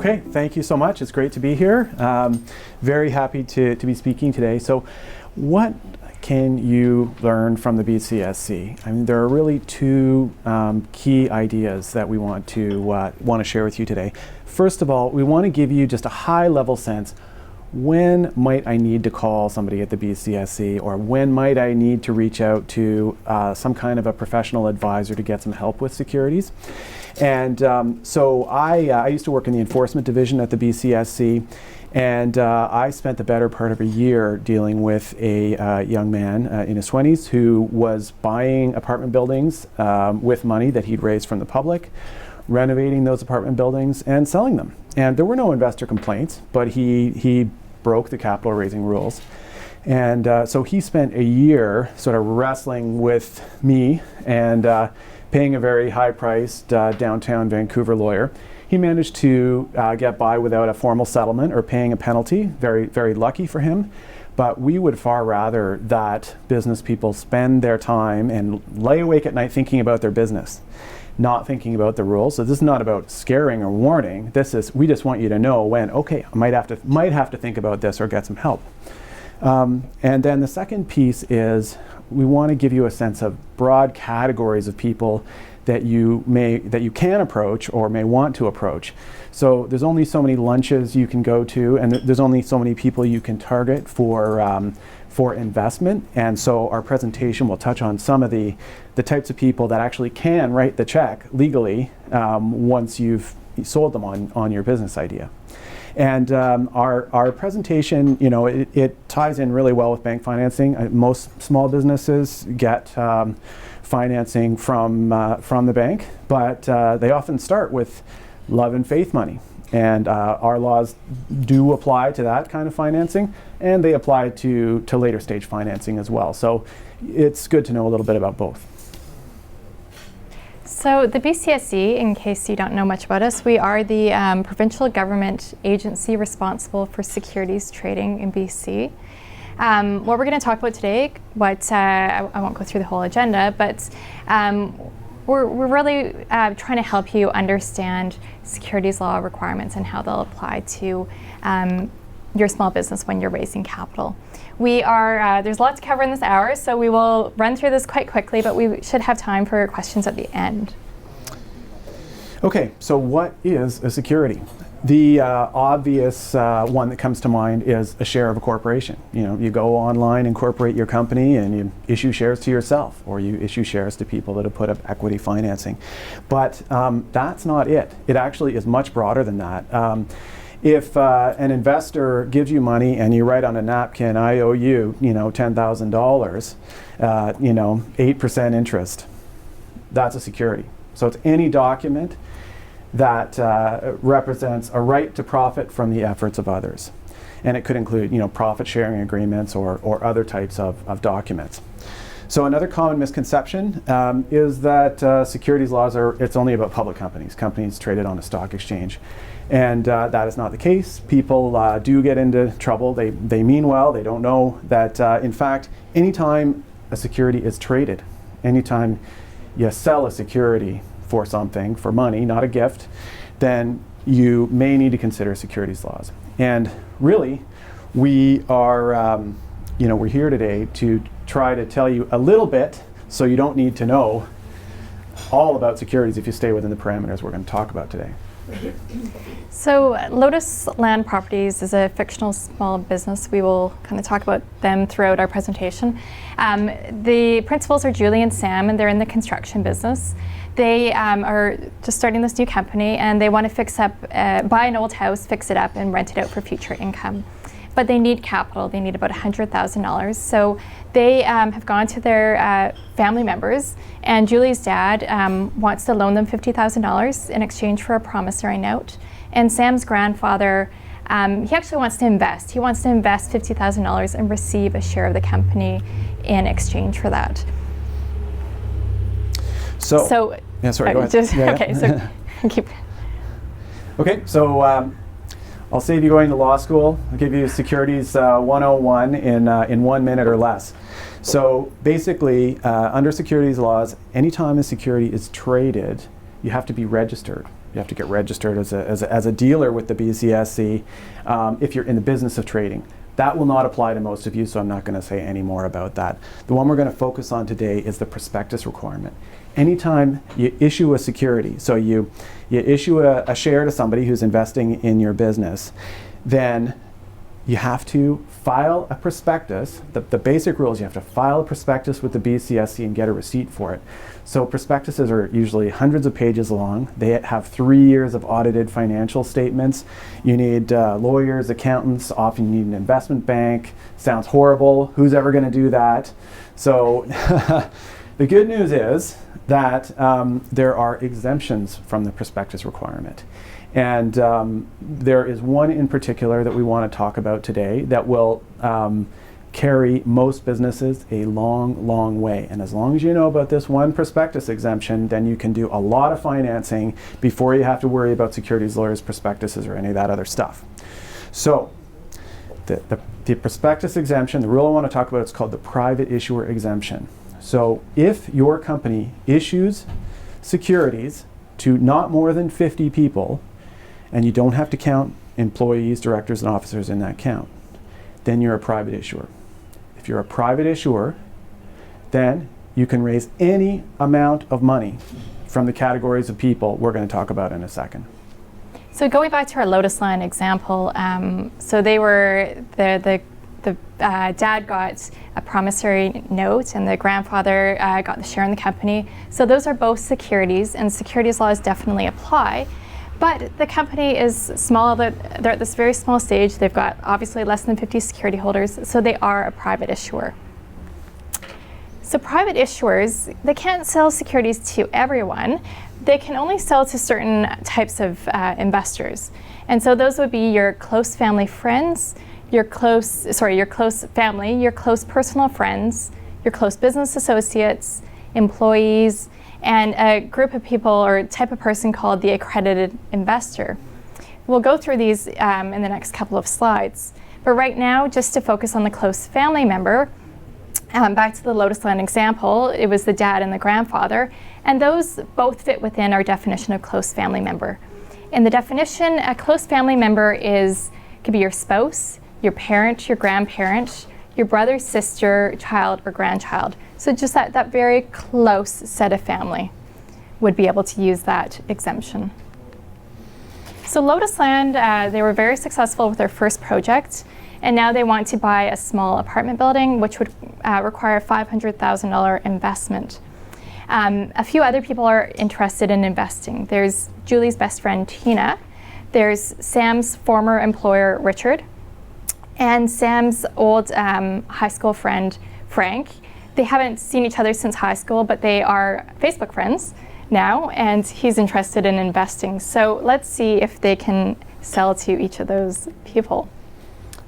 Okay, thank you so much. It's great to be here. Very happy to be speaking today. So what can you learn from the BCSC? I mean, there are really two key ideas that we want to share with you today. First of all, we want to give you just a high-level sense. When might I need to call somebody at the BCSC, or when might I need to reach out to some kind of a professional advisor to get some help with securities? And so I used to work in the enforcement division at the BCSC, and I spent the better part of a year dealing with a young man in his 20s who was buying apartment buildings with money that he'd raised from the public, renovating those apartment buildings and selling them. And there were no investor complaints, but he broke the capital raising rules. And so he spent a year sort of wrestling with me and paying a very high-priced downtown Vancouver lawyer. He managed to get by without a formal settlement or paying a penalty. Very, very lucky for him. But we would far rather that business people spend their time and lay awake at night thinking about their business, not thinking about the rules. So this is not about scaring or warning. This is, we just want you to know when, okay, I might have to think about this or get some help. And then the second piece is we want to give you a sense of broad categories of people that you can approach or may want to approach. So there's only so many lunches you can go to, and there's only so many people you can target for investment. And so our presentation will touch on some of the types of people that actually can write the check legally once you've sold them on your business idea. And our presentation, you know, it ties in really well with bank financing. Most small businesses get financing from the bank, but they often start with love and faith money. And our laws do apply to that kind of financing, and they apply to later stage financing as well. So it's good to know a little bit about both. So the BCSC, in case you don't know much about us, we are the provincial government agency responsible for securities trading in BC. What we're going to talk about today, I won't go through the whole agenda, but we're really trying to help you understand securities law requirements and how they'll apply to your small business when you're raising capital. There's a lot to cover in this hour, so we will run through this quite quickly, but we should have time for questions at the end. Okay, so what is a security? The obvious one that comes to mind is a share of a corporation. You know, you go online, incorporate your company, and you issue shares to yourself, or you issue shares to people that have put up equity financing. But that's not it. It actually is much broader than that. If an investor gives you money and you write on a napkin, I owe you, $10,000, 8% interest, that's a security. So it's any document that represents a right to profit from the efforts of others. And it could include, profit sharing agreements or other types of documents. So another common misconception is that securities laws it's only about public companies traded on a stock exchange. And that is not the case. People do get into trouble. They mean well. They don't know that, in fact, anytime a security is traded, anytime you sell a security for something, for money, not a gift, then you may need to consider securities laws. And really, we are, we're here today to try to tell you a little bit so you don't need to know all about securities if you stay within the parameters we're going to talk about today. So Lotus Land Properties is a fictional small business. We will kind of talk about them throughout our presentation. The principals are Julie and Sam, and they're in the construction business. They are just starting this new company, and they want to buy an old house, fix it up, and rent it out for future income. But they need capital. They need about $100,000. So they have gone to their family members, and Julie's dad wants to loan them $50,000 in exchange for a promissory note. And Sam's grandfather, he actually wants to invest. He wants to invest $50,000 and receive a share of the company in exchange for that. So yeah, sorry, go ahead. Okay, so keep. Okay, so I'll save you going to law school. I'll give you Securities 101 in 1 minute or less. So basically, under securities laws, anytime a security is traded, you have to be registered. You have to get registered as a dealer with the BCSC if you're in the business of trading. That will not apply to most of you, so I'm not going to say any more about that. The one we're going to focus on today is the prospectus requirement. Anytime you issue a security, so you issue a share to somebody who's investing in your business, then you have to file a prospectus. The basic rule is you have to file a prospectus with the BCSC and get a receipt for it. So prospectuses are usually hundreds of pages long. They have 3 years of audited financial statements. You need lawyers, accountants, often you need an investment bank. Sounds horrible. Who's ever going to do that? So the good news is that there are exemptions from the prospectus requirement. And there is one in particular that we want to talk about today that will carry most businesses a long, long way. And as long as you know about this one prospectus exemption, then you can do a lot of financing before you have to worry about securities lawyers, prospectuses, or any of that other stuff. So the prospectus exemption, the rule I want to talk about, it's called the private issuer exemption. So if your company issues securities to not more than 50 people, and you don't have to count employees, directors, and officers in that count, then you're a private issuer. If you're a private issuer, then you can raise any amount of money from the categories of people we're going to talk about in a second. So going back to our Lotus Land example, so they were the dad got a promissory note and the grandfather got the share in the company. So those are both securities, and securities laws definitely apply. But the company is small, they're at this very small stage. They've got obviously less than 50 security holders, so they are a private issuer. So private issuers, they can't sell securities to everyone. They can only sell to certain types of investors. And so those would be your close family friends, your close family, your close personal friends, your close business associates, employees, and a group of people or type of person called the accredited investor. We'll go through these in the next couple of slides. But right now, just to focus on the close family member, back to the Lotus Land example, it was the dad and the grandfather, and those both fit within our definition of close family member. In the definition, a close family member could be your spouse, your parent, your grandparent, your brother, sister, child, or grandchild. So just that very close set of family would be able to use that exemption. So Lotus Land, they were very successful with their first project, and now they want to buy a small apartment building, which would require a $500,000 investment. A few other people are interested in investing. There's Julie's best friend, Tina. There's Sam's former employer, Richard, and Sam's old high school friend, Frank. They haven't seen each other since high school, but they are Facebook friends now, and he's interested in investing. So let's see if they can sell to each of those people.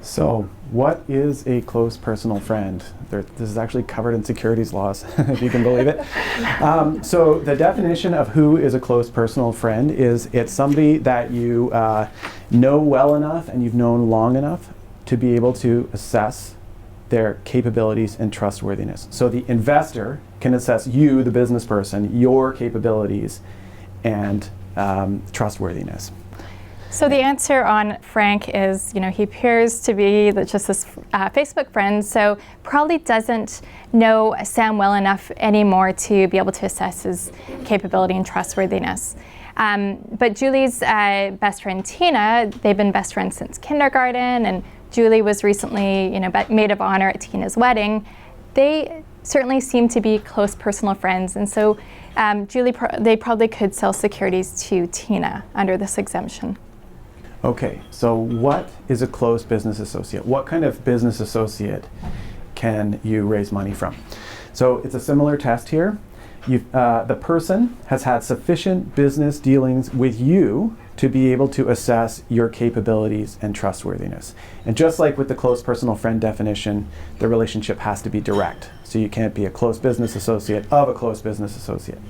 So what is a close personal friend? This is actually covered in securities laws, if you can believe it. So the definition of who is a close personal friend is it's somebody that you know well enough and you've known long enough to be able to assess their capabilities and trustworthiness. So the investor can assess you, the business person, your capabilities and trustworthiness. So the answer on Frank is, he appears to be just this Facebook friend, so probably doesn't know Sam well enough anymore to be able to assess his capability and trustworthiness. But Julie's best friend Tina, they've been best friends since kindergarten, and Julie was recently, maid of honor at Tina's wedding. They certainly seem to be close personal friends, and so they probably could sell securities to Tina under this exemption. Okay, so what is a close business associate? What kind of business associate can you raise money from? So it's a similar test here. The person has had sufficient business dealings with you to be able to assess your capabilities and trustworthiness. And just like with the close personal friend definition, the relationship has to be direct. So you can't be a close business associate of a close business associate.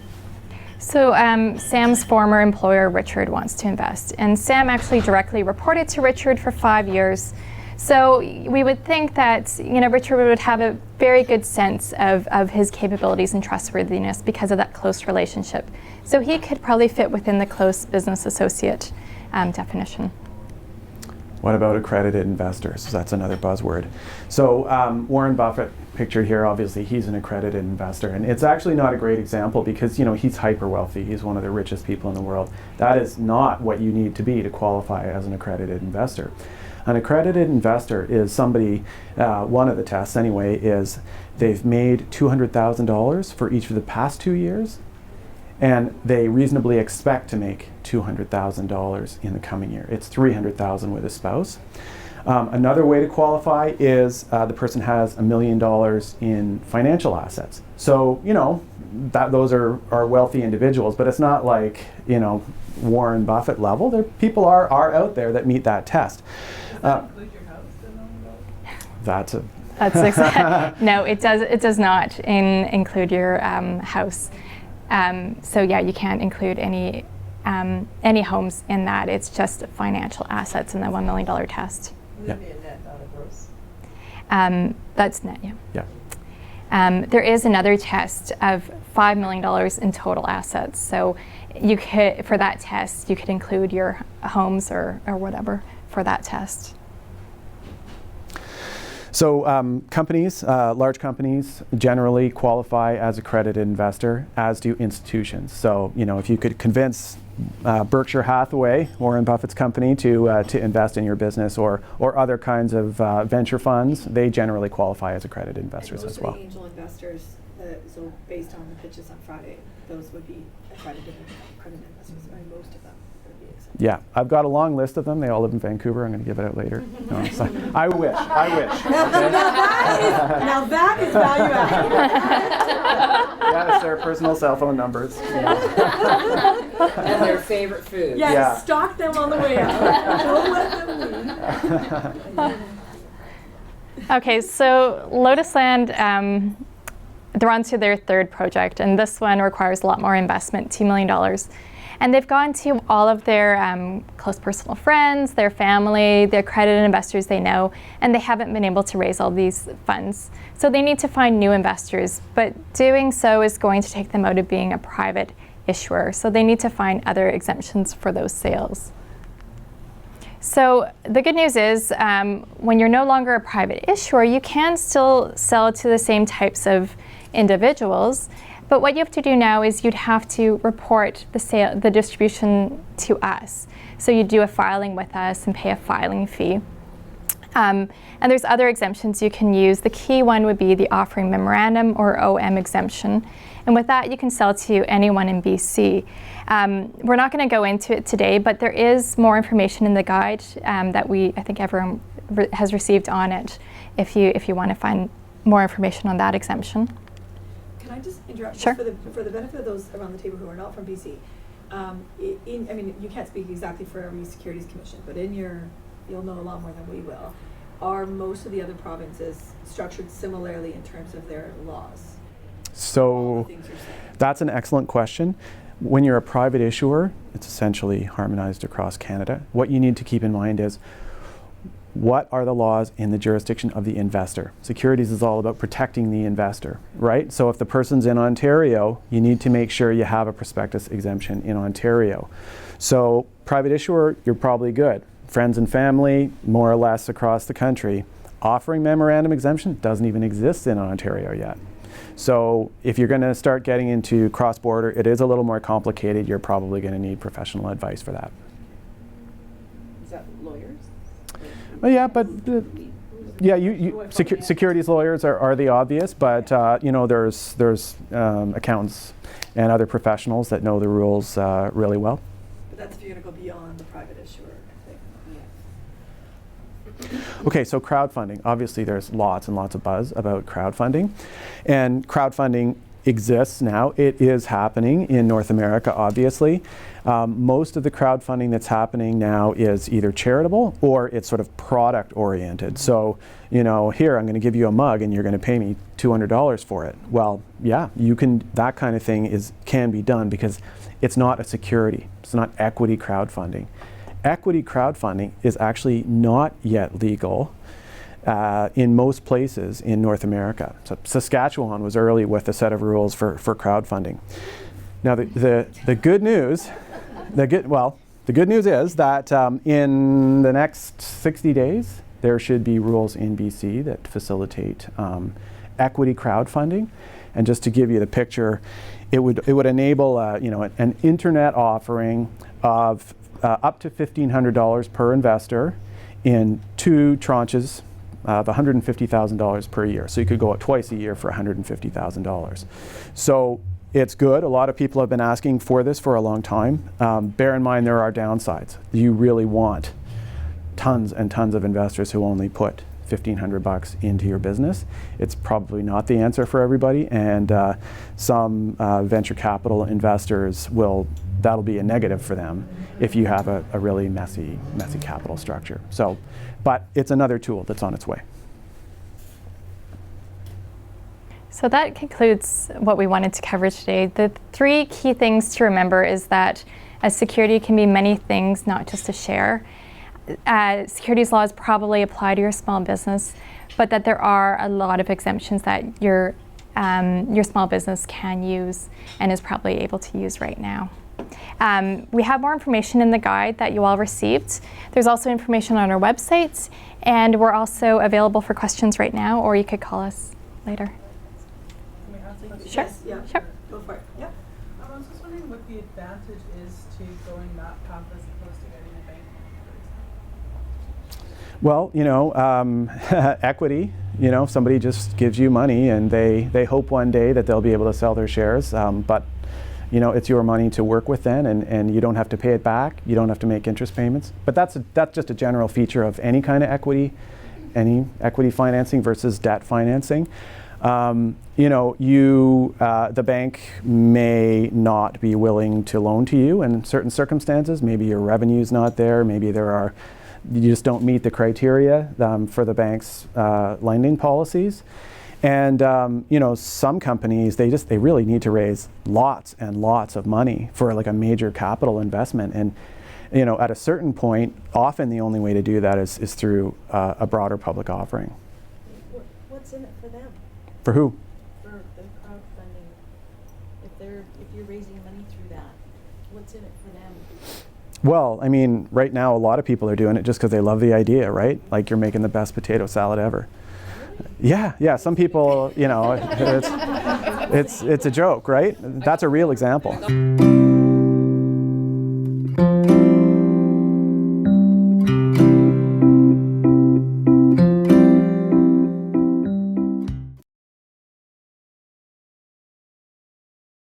So Sam's former employer, Richard, wants to invest. And Sam actually directly reported to Richard for 5 years. So we would think that Richard would have a very good sense of his capabilities and trustworthiness because of that close relationship. So he could probably fit within the close business associate definition. What about accredited investors? That's another buzzword. So Warren Buffett pictured here, obviously he's an accredited investor, and it's actually not a great example because he's hyper wealthy. He's one of the richest people in the world. That is not what you need to be to qualify as an accredited investor. An accredited investor is somebody, one of the tests anyway, is they've made $200,000 for each of the past 2 years, and they reasonably expect to make $200,000 in the coming year. It's $300,000 with a spouse. Another way to qualify is the person has $1 million in financial assets. So, those are wealthy individuals, but it's not like, Warren Buffett level. People are out there that meet that test. Does that include your house? That's exact. No, it does not include your house. So yeah, you can't include any homes in that. It's just financial assets in the $1 million test. Would it be a net, not a gross? That's net, yeah. Yeah. There is another test of $5 million in total assets. So for that test, you could include your homes or whatever for that test. So companies, large companies generally qualify as accredited investor, as do institutions. So, if you could convince Berkshire Hathaway, Warren Buffett's company, to invest in your business or other kinds of venture funds, they generally qualify as accredited investors as well. And most of the angel investors, so based on the pitches on Friday, those would be accredited investors, right? Most of them would be accepted. Yeah, I've got a long list of them. They all live in Vancouver. I'm going to give it out later. No, so I wish. Now that is value added. Yes, their personal cell phone numbers. And their favorite food. Yes, Yeah. stalk them on the way out. Don't let them leave. Okay, so Lotus Land, they're on to their third project, and this one requires a lot more investment, $2 million. And they've gone to all of their close personal friends, their family, their accredited investors they know, and they haven't been able to raise all these funds. So they need to find new investors, but doing so is going to take them out of being a private issuer. So they need to find other exemptions for those sales. So the good news is when you're no longer a private issuer, you can still sell to the same types of individuals. But what you have to do now is you'd have to report the distribution to us. So you do a filing with us and pay a filing fee. And there's other exemptions you can use. The key one would be the offering memorandum or OM exemption. And with that, you can sell to anyone in BC. We're not going to go into it today, but there is more information in the guide that I think everyone has received on it if you want to find more information on that exemption. Can I just interrupt? Sure. Just for the benefit of those around the table who are not from BC, you can't speak exactly for every Securities Commission, but you'll know a lot more than we will. Are most of the other provinces structured similarly in terms of their laws? So that's an excellent question. When you're a private issuer, it's essentially harmonized across Canada. What you need to keep in mind is what are the laws in the jurisdiction of the investor? Securities is all about protecting the investor, right? So if the person's in Ontario, you need to make sure you have a prospectus exemption in Ontario. So private issuer, you're probably good. Friends and family, more or less across the country. Offering memorandum exemption doesn't even exist in Ontario yet. So if you're going to start getting into cross-border, it is a little more complicated. You're probably going to need professional advice for that. Is that lawyers? Well, yeah, but securities lawyers are the obvious, but there's accountants and other professionals that know the rules really well. But that's if you're going to go beyond the private issuer thing. Okay, so crowdfunding. Obviously, there's lots and lots of buzz about crowdfunding, and crowdfunding exists now. It is happening in North America, obviously. Most of the crowdfunding that's happening now is either charitable or it's sort of product oriented. So, here I'm going to give you a mug and you're going to pay me $200 for it. Well, yeah, that kind of thing can be done because it's not a security. It's not equity crowdfunding. equity crowdfunding is actually not yet legal in most places in North America. So Saskatchewan was early with a set of rules for crowdfunding. Now the good news, the good news is that in the next 60 days, there should be rules in BC that facilitate equity crowdfunding. And just to give you the picture, it would enable an internet offering of up to $1,500 per investor in 2 tranches of $150,000 per year. So you could go out twice a year for $150,000. So it's good. A lot of people have been asking for this for a long time. Bear in mind there are downsides. You really want tons and tons of investors who only put $1,500 into your business. It's probably not the answer for everybody, and some venture capital investors that'll be a negative for them if you have a really messy capital structure. So, but it's another tool that's on its way. So that concludes what we wanted to cover today. The 3 key things to remember is that a security can be many things, not just a share. Securities laws probably apply to your small business, but that there are a lot of exemptions that your small business can use and is probably able to use right now. We have more information in the guide that you all received. There's also information on our website, and we're also available for questions right now, or you could call us later. Sure. Yes, yeah, Sure. Go for it. Yep. I was just wondering what the advantage is to going that path as opposed to getting a bank loan, for example? Well, equity, somebody just gives you money and they hope one day that they'll be able to sell their shares, but it's your money to work with then, and you don't have to pay it back. You don't have to make interest payments. But that's just a general feature of any kind of equity, any equity financing versus debt financing. The bank may not be willing to loan to you in certain circumstances. Maybe your revenue's not there. Maybe you just don't meet the criteria for the bank's lending policies. And some companies, they really need to raise lots and lots of money for like a major capital investment. And at a certain point, often the only way to do that is through a broader public offering. What's in it for them? For who? For the crowdfunding. If you're raising money through that, what's in it for them? Well, I mean, right now a lot of people are doing it just because they love the idea, right? Like you're making the best potato salad ever. Really? Yeah. Some people, it's a joke, right? That's a real example.